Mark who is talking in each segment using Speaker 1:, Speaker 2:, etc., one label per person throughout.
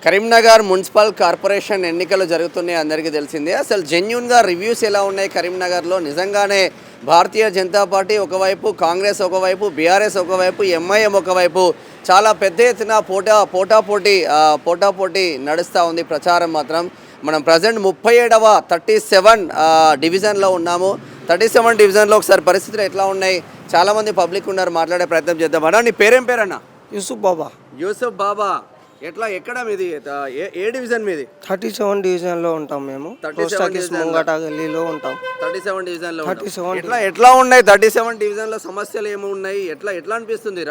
Speaker 1: Karimnagar municipal corporation ఎన్నికలు జరుగుతున్నాయి, అందరికీ తెలిసిందే. అసలు జెన్యూన్గా రివ్యూస్ ఎలా ఉన్నాయి కరీంనగర్లో? నిజంగానే భారతీయ జనతా పార్టీ ఒకవైపు, కాంగ్రెస్ ఒకవైపు, బీఆర్ఎస్ ఒకవైపు, ఎంఐఎం ఒకవైపు చాలా పెద్ద ఎత్తున పోటాపోటీ నడుస్తూ ఉంది ప్రచారం మాత్రం. మనం ప్రజెంట్ 37వ 37 డివిజన్లో ఉన్నాము. 37 డివిజన్లో ఒకసారి పరిస్థితులు ఎట్లా ఉన్నాయి, చాలామంది పబ్లిక్ ఉన్నారు, మాట్లాడే ప్రయత్నం చేద్దాం. అన్నా, నీ పేరేం పేరన్నా?
Speaker 2: యూసుఫ్ బాబా.
Speaker 1: యూసుఫ్ బాబా, ఎట్లా ఎక్కడ మీది? ఏ డివిజన్ మీది?
Speaker 2: 37 డివిజన్లో ఉంటాం మేము. ముంగట గల్లీలో ఉంటాం.
Speaker 1: 37 డివిజన్లో
Speaker 2: 37
Speaker 1: ఎట్లా ఉన్నాయి 37 డివిజన్లో సమస్యలు ఏమి ఉన్నాయి? ఎట్లా అనిపిస్తుంది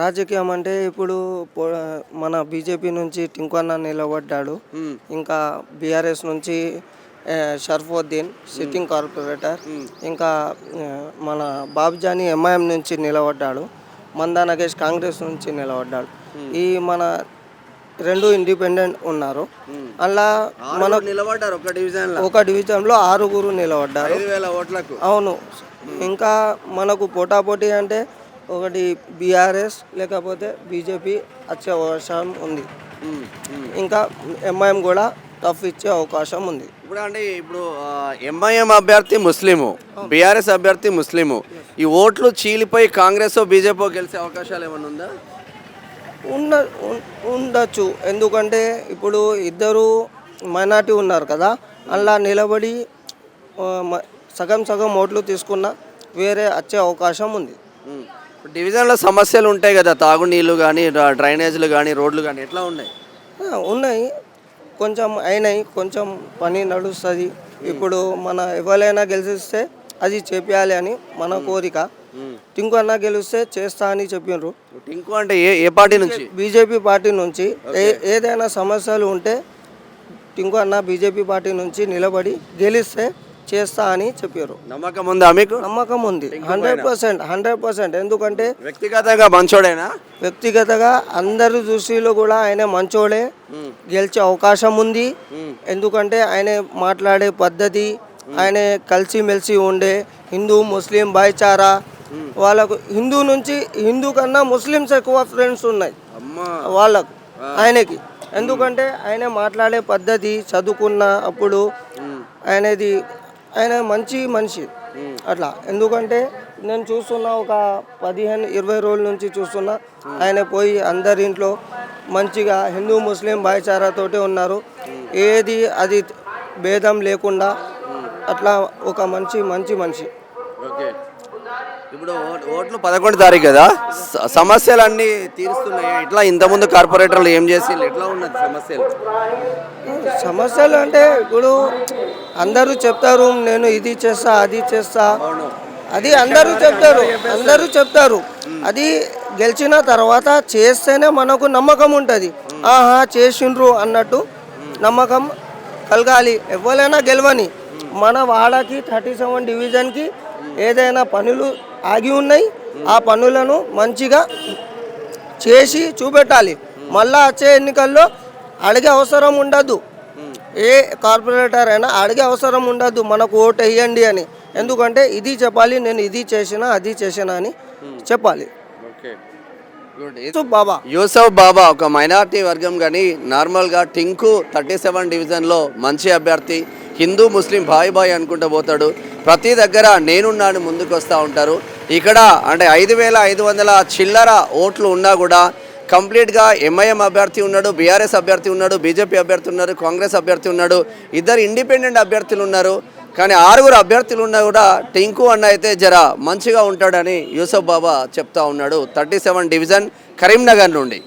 Speaker 2: రాజకీయం అంటే ఇప్పుడు మన బీజేపీ నుంచి టింకన్న నిలబడ్డాడు, ఇంకా బీఆర్ఎస్ నుంచి షర్ఫుద్దీన్ సిట్టింగ్ కార్పొరేటర్, ఇంకా మన బాబ్జానీ ఎంఐఎం నుంచి నిలబడ్డాడు, మందా నగేష్ కాంగ్రెస్ నుంచి నిలబడ్డాడు. ఈ మన రెండు ఇండిపెండెంట్ ఉన్నారు. అలా మన
Speaker 1: నిలబడ్డారు
Speaker 2: ఒక డివిజన్లో 6 నిలబడ్డారు. అవును. ఇంకా మనకు పోటాపోటీ అంటే ఒకటి బీఆర్ఎస్ లేకపోతే బీజేపీ వచ్చే అవకాశం ఉంది, ఇంకా ఎంఐఎం కూడా టఫ్ ఇచ్చే అవకాశం ఉంది.
Speaker 1: ఇప్పుడు ఎంఐఎం అభ్యర్థి ముస్లిము, బీఆర్ఎస్ అభ్యర్థి ముస్లిము. ఈ ఓట్లు చీలిపోయి కాంగ్రెస్ బీజేపీ గెలిచే అవకాశాలు ఏమైనా ఉందా?
Speaker 2: ఉండొచ్చు. ఎందుకంటే ఇప్పుడు ఇద్దరు మైనార్టీ ఉన్నారు కదా, అలా నిలబడి సగం ఓట్లు తీసుకున్న వేరే వచ్చే అవకాశం ఉంది.
Speaker 1: డివిజన్లో సమస్యలు ఉంటాయి కదా, తాగునీళ్ళు కానీ, డ్రైనేజీలు కానీ, రోడ్లు కానీ ఎట్లా ఉన్నాయి?
Speaker 2: ఉన్నాయి, కొంచెం అయినాయి, కొంచెం పని నడుస్తుంది. ఇప్పుడు మన ఎవరైనా గెలిస్తే అది చేపియాలి అని మన కోరిక. టింకు అన్న గెలిస్తే చేస్తా అని చెప్పిండ్రు.
Speaker 1: టింకు అంటే ఏ పార్టీ నుంచి?
Speaker 2: బీజేపీ పార్టీ నుంచి. ఏదైనా సమస్యలు ఉంటే టింకు అన్న బీజేపీ పార్టీ నుంచి నిలబడి గెలిస్తే చేస్తా అని చెప్పారు.
Speaker 1: నమ్మకం ఉందా మీకు?
Speaker 2: నమ్మకం ఉంది, 100%. ఎందుకంటే
Speaker 1: వ్యక్తిగతంగా మంచోడేనా?
Speaker 2: వ్యక్తిగతంగా అందరి దృష్టిలో కూడా ఆయన మంచోడే, గెలిచే అవకాశం ఉంది. ఎందుకంటే ఆయన మాట్లాడే పద్ధతి, ఆయన కలిసిమెలిసి ఉండే హిందూ ముస్లిం భాయిచారా, వాళ్ళకు హిందూ కన్నా ముస్లిమ్స్ ఎక్కువ ఫ్రెండ్స్ ఉన్నాయి వాళ్ళకు ఆయనకి. ఎందుకంటే ఆయన మాట్లాడే పద్ధతి, చదువుకున్న అప్పుడు ఆయన మంచి మనిషి అట్లా. ఎందుకంటే నేను చూస్తున్నా, ఒక 15-20 రోజుల నుంచి చూస్తున్నా, ఆయన పోయి అందరింట్లో మంచిగా హిందూ ముస్లిం భాయిచారాతోటి ఉన్నారు. ఏది అది భేదం లేకుండా అట్లా ఒక మంచి మనిషి.
Speaker 1: ఇప్పుడు ఓట్లు 11 తారీఖు కదా, సమస్యలన్నీ తీరుస్తున్నాయి. ఇట్లా ఇంతకుముందు కార్పొరేటర్లు ఏం చేసి ఎట్లా ఉన్నది
Speaker 2: సమస్యలు అంటే ఇప్పుడు అందరూ చెప్తారు, నేను ఇది చేస్తా అది చేస్తా, అది అందరూ చెప్తారు. అది గెలిచిన తర్వాత చేస్తేనే మనకు నమ్మకం ఉంటుంది. ఆహా చేసిండ్రు అన్నట్టు నమ్మకం కలగాలి. ఎవరైనా గెలవని, మన వాడకి 37 డివిజన్కి ఏదైనా పనులు ఆగి ఉన్నాయి, ఆ పనులను మంచిగా చేసి చూపెట్టాలి. మళ్ళా వచ్చే ఎన్నికల్లో అడిగే అవసరం ఉండదు. ఏ కార్పొరేటర్ అయినా అడిగే అవసరం ఉండదు మనకు ఓటు వేయండి అని. ఎందుకంటే ఇది చెప్పాలి, నేను ఇది చేసినా అది చేసినా అని చెప్పాలి.
Speaker 1: యూసఫ్ బాబా ఒక మైనార్టీ వర్గం కానీ నార్మల్గా టింకు 37 డివిజన్లో మంచి అభ్యర్థి, హిందూ ముస్లిం బాయ్ అనుకుంటూ పోతాడు. ప్రతి దగ్గర నేనున్నాను ముందుకు వస్తూ ఉంటారు. ఇక్కడ అంటే 5,500 చిల్లర ఓట్లు ఉన్నా కూడా కంప్లీట్గా ఎంఐఎం అభ్యర్థి ఉన్నాడు, బీఆర్ఎస్ అభ్యర్థి ఉన్నాడు, బీజేపీ అభ్యర్థి ఉన్నారు, కాంగ్రెస్ అభ్యర్థి ఉన్నాడు, 2 ఇండిపెండెంట్ అభ్యర్థులు ఉన్నారు. కానీ 6 అభ్యర్థులు ఉన్నా కూడా టింకు అన్న అయితే జర మంచిగా ఉంటాడని యూసఫ్ బాబా చెప్తా ఉన్నాడు. 37 డివిజన్ కరీంనగర్ నుండి.